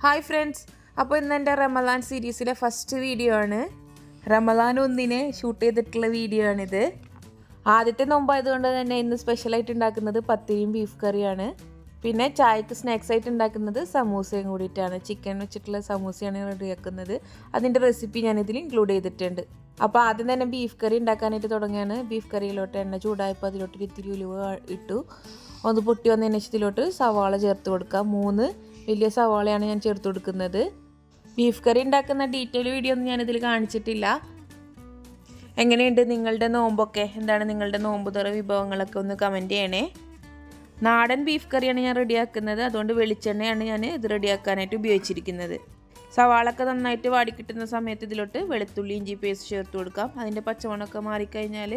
Hi friends, അപ്പോൾ ഇന്ന് എൻ്റെ റമദാൻ സീരീസിലെ ഫസ്റ്റ് വീഡിയോ ആണ്. റമദാൻ 1 ഷൂട്ട് ചെയ്തിട്ടുള്ള വീഡിയോ ആണിത്. ആദ്യത്തെ നോമ്പായതുകൊണ്ട് തന്നെ ഇന്ന് സ്പെഷ്യലായിട്ട് ഉണ്ടാക്കുന്നത് പത്തിരിയും ബീഫ് കറിയാണ്. പിന്നെ ചായക്ക് സ്നാക്സ് ആയിട്ട് ഉണ്ടാക്കുന്നത് സമൂസയും കൂടിയിട്ടാണ്. ചിക്കൻ വെച്ചിട്ടുള്ള സമൂസയാണ് റെഡിയാക്കുന്നത്. അതിൻ്റെ റെസിപ്പി ഞാനിതിൽ ഇൻക്ലൂഡ് ചെയ്തിട്ടുണ്ട്. അപ്പോൾ ആദ്യം തന്നെ ബീഫ് കറി ഉണ്ടാക്കാനായിട്ട് തുടങ്ങിയാണ്. ബീഫ് കറിയിലോട്ട് എണ്ണ ചൂടായപ്പോൾ അതിലോട്ട് ഇത്തിരി ഉലുവ ഇട്ടു. ഒന്ന് പൊട്ടി വന്നതിന് ശേഷം ഇതിലോട്ട് സവാള ചേർത്ത് കൊടുക്കാം. 3 വലിയ സവാളയാണ് ഞാൻ ചേർത്ത് കൊടുക്കുന്നത്. ബീഫ് കറി ഉണ്ടാക്കുന്ന ഡീറ്റെയിൽ വീഡിയോ ഒന്നും ഞാനിതിൽ കാണിച്ചിട്ടില്ല. എങ്ങനെയുണ്ട് നിങ്ങളുടെ നോമ്പൊക്കെ? എന്താണ് നിങ്ങളുടെ നോമ്പ് തുറ വിഭവങ്ങളൊക്കെ ഒന്ന് കമൻറ്റ് ചെയ്യണേ. നാടൻ ബീഫ് കറിയാണ് ഞാൻ റെഡിയാക്കുന്നത്. അതുകൊണ്ട് വെളിച്ചെണ്ണയാണ് ഞാൻ ഇത് റെഡിയാക്കാനായിട്ട് ഉപയോഗിച്ചിരിക്കുന്നത്. സവാളൊക്കെ നന്നായിട്ട് വാടിക്കിട്ടുന്ന സമയത്ത് ഇതിലോട്ട് വെളുത്തുള്ളി ഇഞ്ചി പേസ്റ്റ് ചേർത്ത് കൊടുക്കാം. അതിൻ്റെ പച്ചമണമൊക്കെ മാറിക്കഴിഞ്ഞാൽ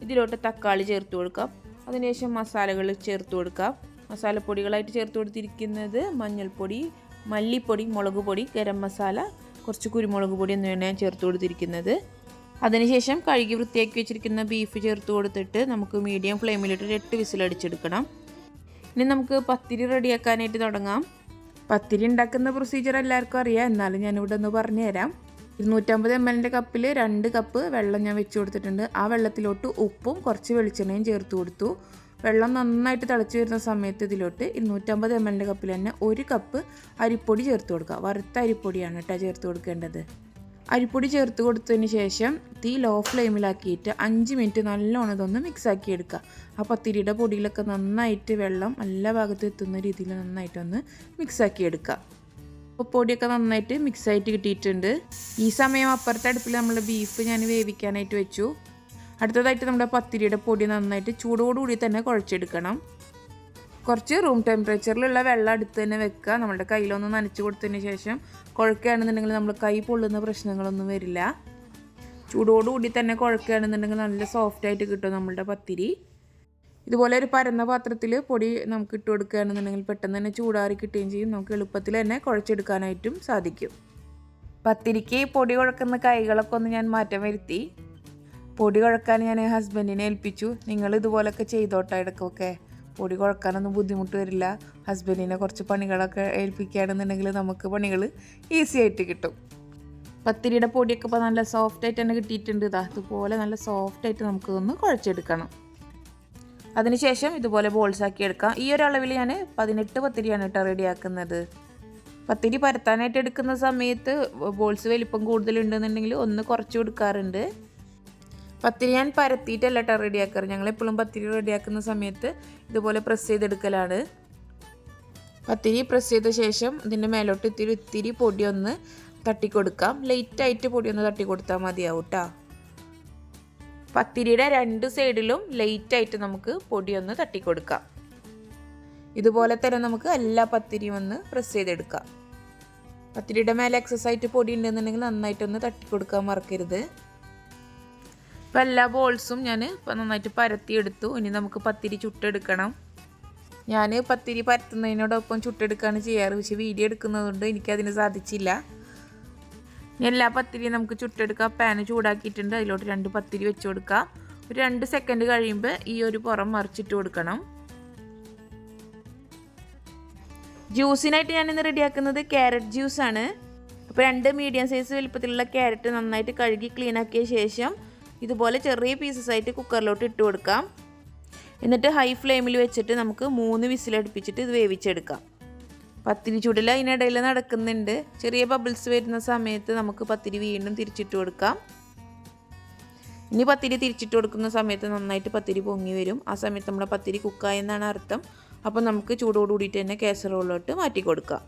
ഇതിലോട്ട് തക്കാളി ചേർത്ത് കൊടുക്കാം. അതിനുശേഷം മസാലകൾ ചേർത്ത് കൊടുക്കാം. മസാലപ്പൊടികളായിട്ട് ചേർത്ത് കൊടുത്തിരിക്കുന്നത് മഞ്ഞൾപ്പൊടി, മല്ലിപ്പൊടി, മുളക് പൊടി, ഗരം മസാല, കുറച്ച് കുരുമുളക് പൊടി എന്നിവയാണ് ഞാൻ ചേർത്ത് കൊടുത്തിരിക്കുന്നത്. അതിനുശേഷം കഴുകി വൃത്തിയാക്കി വെച്ചിരിക്കുന്ന ബീഫ് ചേർത്ത് കൊടുത്തിട്ട് നമുക്ക് മീഡിയം ഫ്ലെയിമിലിട്ട് 8 വിസിലടിച്ചെടുക്കണം. ഇനി നമുക്ക് പത്തിരി റെഡിയാക്കാനായിട്ട് തുടങ്ങാം. പത്തിരി ഉണ്ടാക്കുന്ന പ്രൊസീജിയർ എല്ലാവർക്കും അറിയാം, എന്നാലും ഞാനിവിടെ ഒന്ന് പറഞ്ഞു തരാം. 250 ml കപ്പിൽ 2 കപ്പ് വെള്ളം ഞാൻ വെച്ച് കൊടുത്തിട്ടുണ്ട്. ആ വെള്ളത്തിലോട്ട് ഉപ്പും കുറച്ച് വെളിച്ചെണ്ണയും ചേർത്ത് കൊടുത്തു. വെള്ളം നന്നായിട്ട് തിളച്ച് വരുന്ന സമയത്ത് ഇതിലോട്ട് 250 ml കപ്പിൽ തന്നെ 1 കപ്പ് അരിപ്പൊടി ചേർത്ത് കൊടുക്കുക. വറുത്ത അരിപ്പൊടിയാണ് കേട്ടോ ചേർത്ത് കൊടുക്കേണ്ടത്. അരിപ്പൊടി ചേർത്ത് കൊടുത്തതിന് ശേഷം തീ ലോ ഫ്ലെയിമിലാക്കിയിട്ട് 5 മിനിറ്റ് നല്ലോണം ഇതൊന്ന് മിക്സാക്കി എടുക്കുക. ആ പത്തിരിയുടെ പൊടിയിലൊക്കെ നന്നായിട്ട് വെള്ളം എല്ലാ ഭാഗത്തും എത്തുന്ന രീതിയിൽ നന്നായിട്ടൊന്ന് മിക്സാക്കി എടുക്കുക. അപ്പോൾ പൊടിയൊക്കെ നന്നായിട്ട് മിക്സായിട്ട് കിട്ടിയിട്ടുണ്ട്. ഈ സമയം അപ്പുറത്തെ അടുപ്പിൽ നമ്മൾ ബീഫ് ഞാൻ വേവിക്കാനായിട്ട് വെച്ചു. അടുത്തതായിട്ട് നമ്മുടെ പത്തിരിയുടെ പൊടി നന്നായിട്ട് ചൂടോടുകൂടി തന്നെ കുഴച്ചെടുക്കണം. കുറച്ച് റൂം ടെമ്പറേച്ചറിലുള്ള വെള്ളം അടുത്ത് തന്നെ വെക്കുക. നമ്മുടെ കയ്യിലൊന്ന് നനച്ച് കൊടുത്തതിന് ശേഷം കുഴക്കുകയാണെന്നുണ്ടെങ്കിൽ നമ്മൾ കൈ പൊള്ളുന്ന പ്രശ്നങ്ങളൊന്നും വരില്ല. ചൂടോടുകൂടി തന്നെ കുഴക്കുകയാണെന്നുണ്ടെങ്കിൽ നല്ല സോഫ്റ്റായിട്ട് കിട്ടും നമ്മളുടെ പത്തിരി. ഇതുപോലെ ഒരു പരന്ന പാത്രത്തിൽ പൊടി നമുക്ക് ഇട്ട് കൊടുക്കുകയാണെന്നുണ്ടെങ്കിൽ പെട്ടെന്ന് തന്നെ ചൂടാറി കിട്ടുകയും ചെയ്യും. നമുക്ക് എളുപ്പത്തിൽ തന്നെ കുഴച്ചെടുക്കാനായിട്ടും സാധിക്കും. പത്തിരിക്ക് പൊടി കുഴക്കുന്ന കൈകളൊക്കെ ഒന്ന് ഞാൻ മാറ്റം വരുത്തി. പൊടി കുഴക്കാൻ ഞാൻ ഹസ്ബൻഡിനെ ഏൽപ്പിച്ചു. നിങ്ങൾ ഇതുപോലൊക്കെ ചെയ്തോട്ടെ. ഇടയ്ക്കൊക്കെ പൊടി കുഴക്കാനൊന്നും ബുദ്ധിമുട്ട് വരില്ല. ഹസ്ബൻഡിനെ കുറച്ച് പണികളൊക്കെ ഏൽപ്പിക്കുകയാണെന്നുണ്ടെങ്കിൽ നമുക്ക് പണികൾ ഈസി ആയിട്ട് കിട്ടും. പത്തിരിയുടെ പൊടിയൊക്കെ ഇപ്പോൾ നല്ല സോഫ്റ്റായിട്ട് തന്നെ കിട്ടിയിട്ടുണ്ട്. അതുപോലെ നല്ല സോഫ്റ്റായിട്ട് നമുക്കൊന്ന് കുഴച്ചെടുക്കണം. അതിനുശേഷം ഇതുപോലെ ബോൾസാക്കി എടുക്കാം. ഈ ഒരു അളവിൽ ഞാൻ 18 പത്തിരിയാണ് കേട്ടോ റെഡിയാക്കുന്നത്. പത്തിരി പരത്താനായിട്ട് എടുക്കുന്ന സമയത്ത് ബോൾസ് വലിപ്പം കൂടുതലുണ്ടെന്നുണ്ടെങ്കിൽ ഒന്ന് കുറച്ച് കൊടുക്കാറുണ്ട്. പത്തിരി ഞാൻ പരത്തിയിട്ടല്ല കേട്ടോ റെഡിയാക്കാറ്. ഞങ്ങളെപ്പോഴും പത്തിരി റെഡിയാക്കുന്ന സമയത്ത് ഇതുപോലെ പ്രസ് ചെയ്തെടുക്കലാണ്. പത്തിരി പ്രസ് ചെയ്ത ശേഷം ഇതിൻ്റെ മേലോട്ട് ഇത്തിരി പൊടി ഒന്ന് തട്ടിക്കൊടുക്കാം. ലൈറ്റായിട്ട് പൊടി ഒന്ന് തട്ടിക്കൊടുത്താൽ മതിയാവും കേട്ടോ. പത്തിരിയുടെ 2 സൈഡിലും ലൈറ്റായിട്ട് നമുക്ക് പൊടിയൊന്ന് തട്ടിക്കൊടുക്കാം. ഇതുപോലെ തന്നെ നമുക്ക് എല്ലാ പത്തിരിയും ഒന്ന് പ്രസ് ചെയ്തെടുക്കാം. പത്തിരിയുടെ മേലെ എക്സസൈറ്റ് പൊടി ഉണ്ടെന്നുണ്ടെങ്കിൽ നന്നായിട്ടൊന്ന് തട്ടിക്കൊടുക്കാൻ മറക്കരുത്. ഇപ്പോൾ എല്ലാ ബോൾസും ഞാൻ നന്നായിട്ട് പരത്തിയെടുത്തു. ഇനി നമുക്ക് പത്തിരി ചുട്ടെടുക്കണം. ഞാൻ പത്തിരി പരത്തുന്നതിനോടൊപ്പം ചുട്ടെടുക്കുകയാണ് ചെയ്യാറ്. പക്ഷേ വീഡിയോ എടുക്കുന്നതുകൊണ്ട് എനിക്കതിന് സാധിച്ചില്ല. എല്ലാ പത്തിരിയും നമുക്ക് ചുട്ടെടുക്കാം. പാന് ചൂടാക്കിയിട്ടുണ്ട്. അതിലോട്ട് 2 പത്തിരി വെച്ച് കൊടുക്കാം. ഒരു 2 സെക്കൻഡ് കഴിയുമ്പോൾ ഈ ഒരു പുറം മറിച്ചിട്ട് കൊടുക്കണം. ജ്യൂസിനായിട്ട് ഞാനിന്ന് റെഡിയാക്കുന്നത് ക്യാരറ്റ് ജ്യൂസാണ്. അപ്പോൾ 2 മീഡിയം സൈസ് വലുപ്പത്തിലുള്ള ക്യാരറ്റ് നന്നായിട്ട് കഴുകി ക്ലീൻ ആക്കിയ ശേഷം ഇതുപോലെ ചെറിയ പീസസ് ആയിട്ട് കുക്കറിലോട്ട് ഇട്ട് കൊടുക്കാം. എന്നിട്ട് ഹൈ ഫ്ലെയിമിൽ വെച്ചിട്ട് നമുക്ക് 3 വിസിലടുപ്പിച്ചിട്ട് ഇത് വേവിച്ചെടുക്കാം. പത്തിരി ചുടൽ അതിനിടയിൽ നടക്കുന്നുണ്ട്. ചെറിയ ബബിൾസ് വരുന്ന സമയത്ത് നമുക്ക് പത്തിരി വീണ്ടും തിരിച്ചിട്ട് കൊടുക്കാം. ഇനി പത്തിരി തിരിച്ചിട്ട് കൊടുക്കുന്ന സമയത്ത് നന്നായിട്ട് പത്തിരി പൊങ്ങി വരും. ആ സമയത്ത് നമ്മുടെ പത്തിരി കുക്കായെന്നാണ് അർത്ഥം. അപ്പോൾ നമുക്ക് ചൂടോടുകൂടിയിട്ട് തന്നെ കാസറോളിലോട്ട് മാറ്റി കൊടുക്കാം.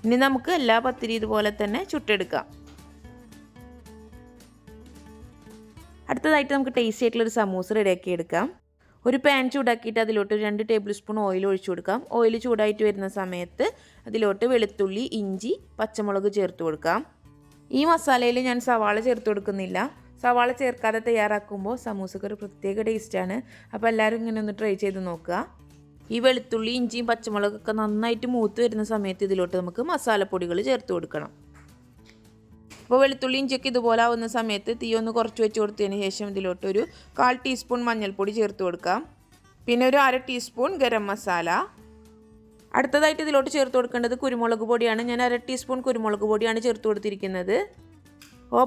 ഇനി നമുക്ക് എല്ലാ പത്തിരി ഇതുപോലെ തന്നെ ചുട്ടെടുക്കാം. അടുത്തതായിട്ട് നമുക്ക് ടേസ്റ്റി ആയിട്ടുള്ളൊരു സമൂസ റെഡിയാക്കി എടുക്കാം. ഒരു പാൻ ചൂടാക്കിയിട്ട് അതിലോട്ട് 2 ടേബിൾ സ്പൂൺ ഓയിൽ ഒഴിച്ചു കൊടുക്കാം. ഓയിൽ ചൂടായിട്ട് വരുന്ന സമയത്ത് അതിലോട്ട് വെളുത്തുള്ളി, ഇഞ്ചി, പച്ചമുളക് ചേർത്ത് കൊടുക്കാം. ഈ മസാലയിൽ ഞാൻ സവാള ചേർത്ത് കൊടുക്കുന്നില്ല. സവാള ചേർക്കാതെ തയ്യാറാക്കുമ്പോൾ സമൂസക്ക് ഒരു പ്രത്യേക ടേസ്റ്റാണ്. അപ്പോൾ എല്ലാവരും ഇങ്ങനെ ഒന്ന് ട്രൈ ചെയ്ത് നോക്കുക. ഈ വെളുത്തുള്ളി, ഇഞ്ചിയും പച്ചമുളകൊക്കെ നന്നായിട്ട് മൂത്ത് വരുന്ന സമയത്ത് ഇതിലോട്ട് നമുക്ക് മസാലപ്പൊടികൾ ചേർത്ത് കൊടുക്കണം. അപ്പോൾ വെളുത്തുള്ളി ഇഞ്ചിയൊക്കെ ഇതുപോലെ ആവുന്ന സമയത്ത് തീ ഒന്ന് കുറച്ച് വെച്ച് കൊടുത്തതിന് ശേഷം ഇതിലോട്ട് ഒരു 1/4 ടീസ്പൂൺ മഞ്ഞൾപ്പൊടി ചേർത്ത് കൊടുക്കാം. പിന്നെ ഒരു 1/2 ടീസ്പൂൺ ഗരം മസാല, അടുത്തതായിട്ട് ഇതിലോട്ട് ചേർത്ത് കൊടുക്കേണ്ടത് കുരുമുളക് പൊടിയാണ്. ഞാൻ 1/2 ടീസ്പൂൺ കുരുമുളക് പൊടിയാണ് ചേർത്ത് കൊടുത്തിരിക്കുന്നത്.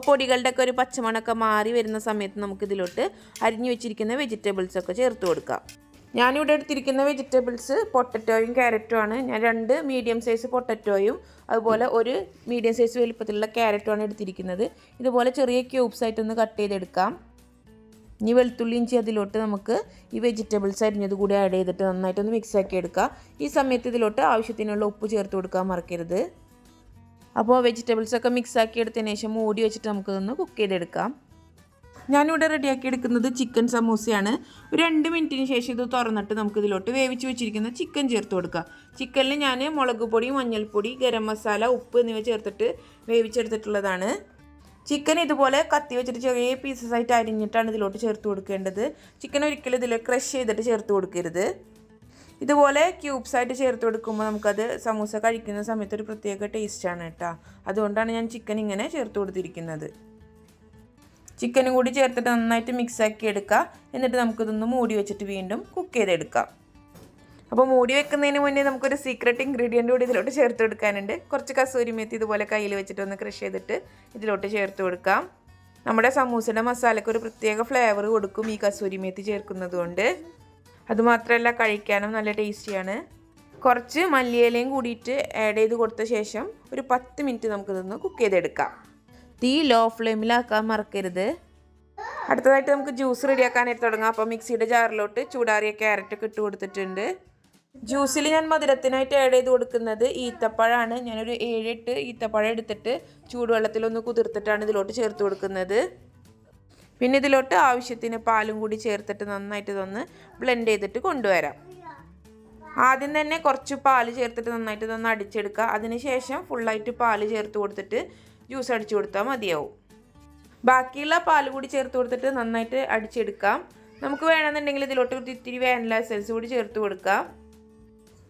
പൊടികളുടെയൊക്കെ ഒരു പച്ചമണമൊക്കെ മാറി വരുന്ന സമയത്ത് നമുക്കിതിലോട്ട് അരിഞ്ഞു വെച്ചിരിക്കുന്ന വെജിറ്റബിൾസൊക്കെ ചേർത്ത് കൊടുക്കാം. ഞാനിവിടെ എടുത്തിരിക്കുന്ന വെജിറ്റബിൾസ് പൊട്ടറ്റോയും ക്യാരറ്റും ആണ്. ഞാൻ 2 മീഡിയം സൈസ് പൊട്ടറ്റോയും അതുപോലെ ഒരു മീഡിയം സൈസ് വലിപ്പത്തിലുള്ള ക്യാരറ്റുമാണ് എടുത്തിരിക്കുന്നത്. ഇതുപോലെ ചെറിയ ക്യൂബ്സ് ആയിട്ടൊന്ന് കട്ട് ചെയ്തെടുക്കാം. ഇനി വെളുത്തുള്ളി ഇഞ്ചി അതിലോട്ട് നമുക്ക് ഈ വെജിറ്റബിൾസ് അരിഞ്ഞത് കൂടി ആഡ് ചെയ്തിട്ട് നന്നായിട്ടൊന്ന് മിക്സ് ആക്കി എടുക്കാം. ഈ സമയത്ത് ഇതിലോട്ട് ആവശ്യത്തിനുള്ള ഉപ്പ് ചേർത്ത് കൊടുക്കാൻ മറക്കരുത്. അപ്പോൾ വെജിറ്റബിൾസൊക്കെ മിക്സ് ആക്കി എടുത്തതിന് ശേഷം മൂടി വെച്ചിട്ട് നമുക്കിതൊന്ന് കുക്ക് ചെയ്തെടുക്കാം. ഞാനിവിടെ റെഡിയാക്കി എടുക്കുന്നത് ചിക്കൻ സമൂസയാണ്. ഒരു 2 മിനിറ്റിന് ശേഷം ഇത് തുറന്നിട്ട് നമുക്കിതിലോട്ട് വേവിച്ച് വെച്ചിരിക്കുന്ന ചിക്കൻ ചേർത്ത് കൊടുക്കാം. ചിക്കനിൽ ഞാൻ മുളക് പൊടി, മഞ്ഞൾപ്പൊടി, ഗരം മസാല, ഉപ്പ് എന്നിവ ചേർത്തിട്ട് വേവിച്ചെടുത്തിട്ടുള്ളതാണ്. ചിക്കൻ ഇതുപോലെ കത്തി വെച്ചിട്ട് ചെറിയ പീസസ് ആയിട്ട് അരിഞ്ഞിട്ടാണ് ഇതിലോട്ട് ചേർത്ത് കൊടുക്കേണ്ടത്. ചിക്കൻ ഒരിക്കലും ഇതിൽ ക്രഷ് ചെയ്തിട്ട് ചേർത്ത് കൊടുക്കരുത്. ഇതുപോലെ ക്യൂബ്സ് ആയിട്ട് ചേർത്ത് കൊടുക്കുമ്പോൾ നമുക്കത് സമൂസ കഴിക്കുന്ന സമയത്ത് ഒരു പ്രത്യേക ടേസ്റ്റാണ് കേട്ടോ. അതുകൊണ്ടാണ് ഞാൻ ചിക്കൻ ഇങ്ങനെ ചേർത്ത് കൊടുത്തിരിക്കുന്നത്. ചിക്കനും കൂടി ചേർത്തിട്ട് നന്നായിട്ട് മിക്സാക്കി എടുക്കുക. എന്നിട്ട് നമുക്കിതൊന്ന് മൂടി വെച്ചിട്ട് വീണ്ടും കുക്ക് ചെയ്തെടുക്കാം. അപ്പോൾ മൂടി വെക്കുന്നതിന് മുന്നേ നമുക്കൊരു സീക്രട്ട് ഇൻഗ്രീഡിയൻ്റ് കൂടി ഇതിലോട്ട് ചേർത്ത് കൊടുക്കാനുണ്ട്. കുറച്ച് കസൂരി മേത്തി ഇതുപോലെ കയ്യിൽ വെച്ചിട്ട് ഒന്ന് ക്രഷ് ചെയ്തിട്ട് ഇതിലോട്ട് ചേർത്ത് കൊടുക്കാം. നമ്മുടെ സമൂസയുടെ മസാലയ്ക്ക് ഒരു പ്രത്യേക ഫ്ലേവർ കൊടുക്കും ഈ കസൂരി മേത്തി ചേർക്കുന്നത് കൊണ്ട്. അതുമാത്രമല്ല കഴിക്കാനും നല്ല ടേസ്റ്റിയാണ്. കുറച്ച് മല്ലിയിലയും കൂടിയിട്ട് ആഡ് ചെയ്ത് കൊടുത്ത ശേഷം ഒരു 10 മിനിറ്റ് നമുക്കിതൊന്ന് കുക്ക് ചെയ്തെടുക്കാം. തീ ലോ ഫ്ലെയിമിലാക്കാൻ മറക്കരുത്. അടുത്തതായിട്ട് നമുക്ക് ജ്യൂസ് റെഡിയാക്കാനായിട്ട് തുടങ്ങാം. അപ്പോൾ മിക്സിയുടെ ജാറിലോട്ട് ചൂടാറിയ ക്യാരറ്റൊക്കെ ഇട്ട് കൊടുത്തിട്ടുണ്ട്. ജ്യൂസിൽ ഞാൻ മധുരത്തിനായിട്ട് ആഡ് ചെയ്ത് കൊടുക്കുന്നത് ഈത്തപ്പഴമാണ്. ഞാനൊരു 7-8 ഈത്തപ്പഴം എടുത്തിട്ട് ചൂടുവെള്ളത്തിലൊന്ന് കുതിർത്തിട്ടാണ് ഇതിലോട്ട് ചേർത്ത് കൊടുക്കുന്നത്. പിന്നെ ഇതിലോട്ട് ആവശ്യത്തിന് പാലും കൂടി ചേർത്തിട്ട് നന്നായിട്ട് ഇതൊന്ന് ബ്ലെൻഡ് ചെയ്തിട്ട് കൊണ്ടുവരാം. ആദ്യം തന്നെ കുറച്ച് പാല് ചേർത്തിട്ട് നന്നായിട്ട് ഇതൊന്ന് അടിച്ചെടുക്കുക. അതിനുശേഷം ഫുള്ളായിട്ട് പാല് ചേർത്ത് കൊടുത്തിട്ട് ജ്യൂസ് അടിച്ചു കൊടുത്താൽ മതിയാവും. ബാക്കിയുള്ള പാൽ കൂടി ചേർത്ത് കൊടുത്തിട്ട് നന്നായിട്ട് അടിച്ചെടുക്കാം. നമുക്ക് വേണമെന്നുണ്ടെങ്കിൽ ഇതിലോട്ട് ഇത്തിരി വാനില എസൻസ് കൂടി ചേർത്ത് കൊടുക്കാം.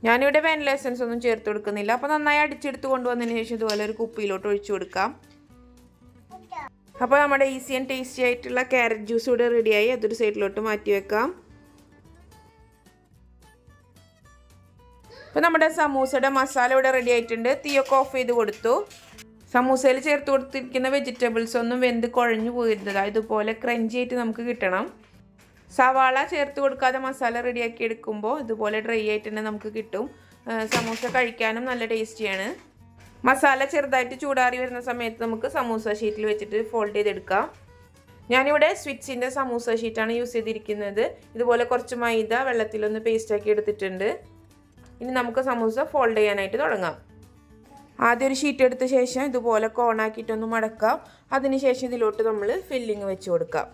ഞാനിവിടെ വാനില എസൻസ് ഒന്നും ചേർത്ത് കൊടുക്കുന്നില്ല. അപ്പോൾ നന്നായി അടിച്ചെടുത്ത് കൊണ്ടുവന്നതിന് ശേഷം ഇതുപോലെ ഒരു കുപ്പിയിലോട്ട് ഒഴിച്ചു കൊടുക്കാം. അപ്പോൾ നമ്മുടെ ഈസി ആൻഡ് ടേസ്റ്റി ആയിട്ടുള്ള ക്യാരറ്റ് ജ്യൂസ് ഇവിടെ റെഡിയായി. അതൊരു സൈഡിലോട്ട് മാറ്റി വെക്കാം. അപ്പോൾ നമ്മുടെ സമൂസയുടെ മസാല ഇവിടെ റെഡി ആയിട്ടുണ്ട്. തീയൊക്കെ ഓഫ് ചെയ്ത് കൊടുത്തു. സമൂസയിൽ ചേർത്ത് കൊടുത്തിരിക്കുന്ന വെജിറ്റബിൾസ് ഒന്നും വെന്ത് കുഴഞ്ഞു പോയിരുന്നത് ഇതുപോലെ ക്രഞ്ചി ആയിട്ട് നമുക്ക് കിട്ടണം. സവാള ചേർത്ത് കൊടുക്കാതെ മസാല റെഡിയാക്കി എടുക്കുമ്പോൾ ഇതുപോലെ ഡ്രൈ ആയിട്ട് തന്നെ നമുക്ക് കിട്ടും. സമൂസ കഴിക്കാനും നല്ല ടേസ്റ്റിയാണ്. മസാല ചെറുതായിട്ട് ചൂടാറി വരുന്ന സമയത്ത് നമുക്ക് സമൂസ ഷീറ്റിൽ വെച്ചിട്ട് ഫോൾഡ് ചെയ്തെടുക്കാം. ഞാനിവിടെ സ്വിറ്റ്സിൻ്റെ സമൂസ ഷീറ്റാണ് യൂസ് ചെയ്തിരിക്കുന്നത്. ഇതുപോലെ കുറച്ച് മൈദ വെള്ളത്തിലൊന്ന് പേസ്റ്റാക്കി എടുത്തിട്ടുണ്ട്. ഇനി നമുക്ക് സമൂസ ഫോൾഡ് ചെയ്യാനായിട്ട് തുടങ്ങാം. ആദ്യം ഒരു ഷീറ്റ് എടുത്ത ശേഷം ഇതുപോലെ കോണാക്കിയിട്ടൊന്ന് മടക്കാം. അതിനുശേഷം ഇതിലോട്ട് നമ്മൾ ഫില്ലിങ് വെച്ച് കൊടുക്കാം.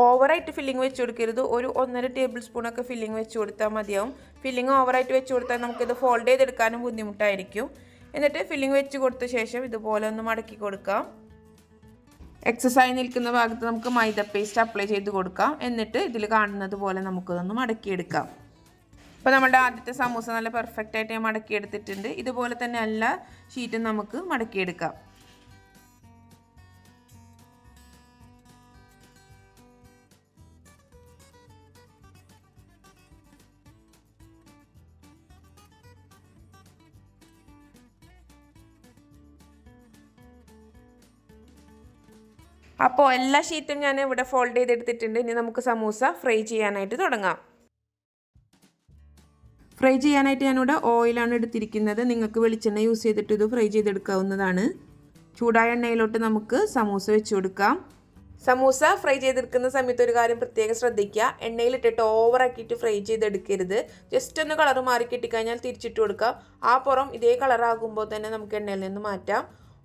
ഓവറായിട്ട് ഫില്ലിങ് വെച്ച് കൊടുക്കരുത്. ഒരു 1.5 ടേബിൾ സ്പൂണൊക്കെ ഫില്ലിങ് വെച്ച് കൊടുത്താൽ മതിയാവും. ഫില്ലിങ് ഓവറായിട്ട് വെച്ച് കൊടുത്താൽ നമുക്കിത് ഫോൾഡ് ചെയ്തെടുക്കാനും ബുദ്ധിമുട്ടായിരിക്കും. എന്നിട്ട് ഫില്ലിങ് വെച്ച് കൊടുത്ത ശേഷം ഇതുപോലെ ഒന്ന് മടക്കി കൊടുക്കാം. എക്സസൈസ് നിൽക്കുന്ന ഭാഗത്ത് നമുക്ക് മൈദ പേസ്റ്റ് അപ്ലൈ ചെയ്ത് കൊടുക്കാം. എന്നിട്ട് ഇതിൽ കാണുന്നത് പോലെ നമുക്കിതൊന്ന് മടക്കിയെടുക്കാം. അപ്പോൾ നമ്മുടെ ആദ്യത്തെ സമൂസ നല്ല പെർഫെക്റ്റ് ആയിട്ട് ഞാൻ മടക്കിയെടുത്തിട്ടുണ്ട്. ഇതുപോലെ തന്നെ എല്ലാ ഷീറ്റും നമുക്ക് മടക്കിയെടുക്കാം. അപ്പോൾ എല്ലാ ഷീറ്റും ഞാൻ ഇവിടെ ഫോൾഡ് ചെയ്തെടുത്തിട്ടുണ്ട്. ഇനി നമുക്ക് സമൂസ ഫ്രൈ ചെയ്യാനായിട്ട് തുടങ്ങാം. ഫ്രൈ ചെയ്യാനായിട്ട് ഞാനിവിടെ ഓയിലാണ് എടുത്തിരിക്കുന്നത്. നിങ്ങൾക്ക് വെളിച്ചെണ്ണ യൂസ് ചെയ്തിട്ട് ഇത് ഫ്രൈ ചെയ്തെടുക്കാവുന്നതാണ്. ചൂടായ എണ്ണയിലോട്ട് നമുക്ക് സമൂസ വെച്ച് കൊടുക്കാം. സമൂസ ഫ്രൈ ചെയ്തെടുക്കുന്ന സമയത്ത് ഒരു കാര്യം പ്രത്യേകം ശ്രദ്ധിക്കുക. എണ്ണയിലിട്ടിട്ട് ഓവറാക്കിയിട്ട് ഫ്രൈ ചെയ്തെടുക്കരുത്. ജസ്റ്റ് ഒന്ന് കളർ മാറി കിട്ടിക്കഴിഞ്ഞാൽ തിരിച്ചിട്ട് കൊടുക്കാം. ആ പുറം ഇതേ കളറാകുമ്പോൾ തന്നെ നമുക്ക് എണ്ണയിൽ നിന്ന് മാറ്റാം.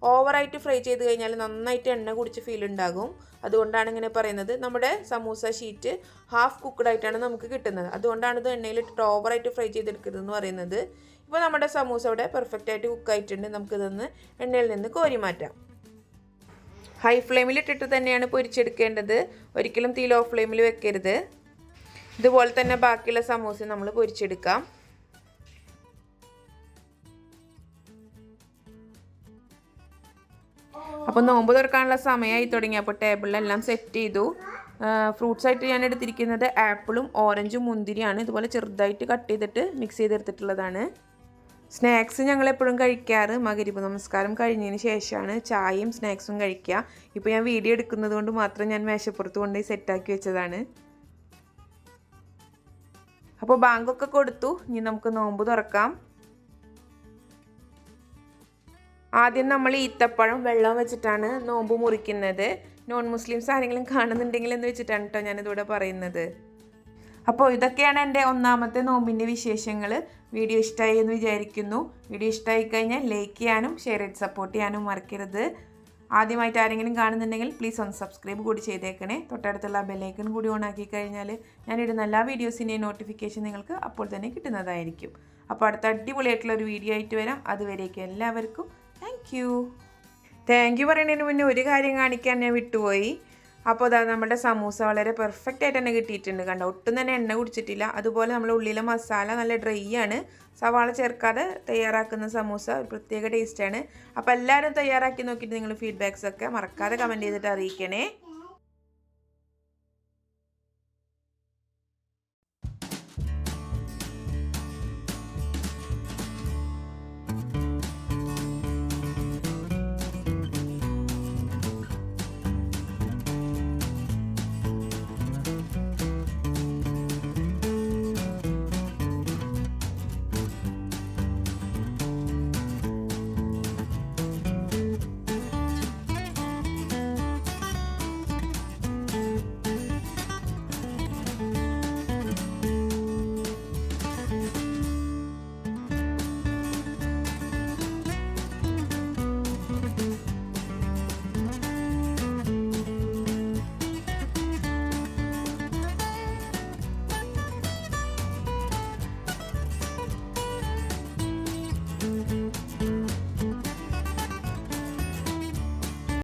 ഓവറായിട്ട് ഫ്രൈ ചെയ്ത് കഴിഞ്ഞാൽ നന്നായിട്ട് എണ്ണ കുടിച്ച് ഫീൽ ഉണ്ടാകും. അതുകൊണ്ടാണ് ഇങ്ങനെ പറയുന്നത്. നമ്മുടെ സമൂസ ഷീറ്റ് ഹാഫ് കുക്ക്ഡ് ആയിട്ടാണ് നമുക്ക് കിട്ടുന്നത്. അതുകൊണ്ടാണ് ഇത് എണ്ണയിലിട്ടിട്ട് ഓവറായിട്ട് ഫ്രൈ ചെയ്തെടുക്കരുതെന്ന് പറയുന്നത്. ഇപ്പോൾ നമ്മുടെ സമൂസ ഇവിടെ പെർഫെക്റ്റ് ആയിട്ട് കുക്കായിട്ടുണ്ട്. നമുക്കിതൊന്ന് എണ്ണയിൽ നിന്ന് കോരി മാറ്റാം. ഹൈ ഫ്ലെയിമിലിട്ടിട്ട് തന്നെയാണ് പൊരിച്ചെടുക്കേണ്ടത്. ഒരിക്കലും തീ ലോ ഫ്ലെയിമിൽ വെക്കരുത്. ഇതുപോലെ തന്നെ ബാക്കിയുള്ള സമൂസ നമ്മൾ പൊരിച്ചെടുക്കാം. അപ്പോൾ നോമ്പ് തുറക്കാനുള്ള സമയമായി തുടങ്ങി. അപ്പോൾ ടേബിളിലെല്ലാം സെറ്റ് ചെയ്തു. ഫ്രൂട്ട്സായിട്ട് ഞാൻ എടുത്തിരിക്കുന്നത് ആപ്പിളും ഓറഞ്ചും മുന്തിരിയാണ്. ഇതുപോലെ ചെറുതായിട്ട് കട്ട് ചെയ്തിട്ട് മിക്സ് ചെയ്തെടുത്തിട്ടുള്ളതാണ്. സ്നാക്സ് ഞങ്ങളെപ്പോഴും കഴിക്കാറ് മഗ്‌രിബ് നമസ്കാരം കഴിഞ്ഞതിന് ശേഷമാണ് ചായയും സ്നാക്സും കഴിക്കുക. ഇപ്പോൾ ഞാൻ വീഡിയോ എടുക്കുന്നത് കൊണ്ട് മാത്രം ഞാൻ മേശപ്പുറത്ത് കൊണ്ടുപോയി സെറ്റാക്കി വെച്ചതാണ്. അപ്പോൾ ബാങ്കൊക്കെ കൊടുത്തു. ഇനി നമുക്ക് നോമ്പ് തുറക്കാം. ആദ്യം നമ്മൾ ഈത്തപ്പഴം വെള്ളം വെച്ചിട്ടാണ് നോമ്പ് മുറിക്കുന്നത്. നോൺ മുസ്ലിംസ് ആരെങ്കിലും കാണുന്നുണ്ടെങ്കിൽ എന്ന് വെച്ചിട്ടാണ് കേട്ടോ ഞാനിതിവിടെ പറയുന്നത്. അപ്പോൾ ഇതൊക്കെയാണ് എൻ്റെ ഒന്നാമത്തെ നോമ്പിൻ്റെ വിശേഷങ്ങൾ. വീഡിയോ ഇഷ്ടമായി എന്ന് വിചാരിക്കുന്നു. വീഡിയോ ഇഷ്ടമായി കഴിഞ്ഞാൽ ലൈക്ക് ചെയ്യാനും ഷെയർ ചെയ്ത് സപ്പോർട്ട് ചെയ്യാനും മറക്കരുത്. ആദ്യമായിട്ട് ആരെങ്കിലും കാണുന്നുണ്ടെങ്കിൽ പ്ലീസ് ഒന്ന് സബ്സ്ക്രൈബ് കൂടി ചെയ്തേക്കണേ. തൊട്ടടുത്തുള്ള ബെല്ലൈക്കൺ കൂടി ഓൺ ആക്കി കഴിഞ്ഞാൽ ഞാനിടുന്ന എല്ലാ വീഡിയോസിൻ്റെയും നോട്ടിഫിക്കേഷൻ നിങ്ങൾക്ക് അപ്പോൾ തന്നെ കിട്ടുന്നതായിരിക്കും. അപ്പോൾ അടുത്ത അടിപൊളിയായിട്ടുള്ള ഒരു വീഡിയോ ആയിട്ട് വരാം. അതുവരേക്കും എല്ലാവർക്കും താങ്ക് യു പറയുന്നതിന് മുന്നേ ഒരു കാര്യം കാണിക്കാൻ ഞാൻ വിട്ടുപോയി. അപ്പോൾ അതാ നമ്മുടെ സമൂസ വളരെ പെർഫെക്റ്റ് ആയിട്ട് തന്നെ കിട്ടിയിട്ടുണ്ട്. കണ്ടോ, ഒട്ടും തന്നെ എണ്ണ കുടിച്ചിട്ടില്ല. അതുപോലെ നമ്മൾ ഉള്ളിലെ മസാല നല്ല ഡ്രൈ ആണ്. സവാള ചേർക്കാതെ തയ്യാറാക്കുന്ന സമൂസ ഒരു പ്രത്യേക ടേസ്റ്റാണ്. അപ്പോൾ എല്ലാവരും തയ്യാറാക്കി നോക്കിയിട്ട് നിങ്ങൾ ഫീഡ്ബാക്സ് ഒക്കെ മറക്കാതെ കമൻറ്റ് ചെയ്തിട്ട് അറിയിക്കണേ.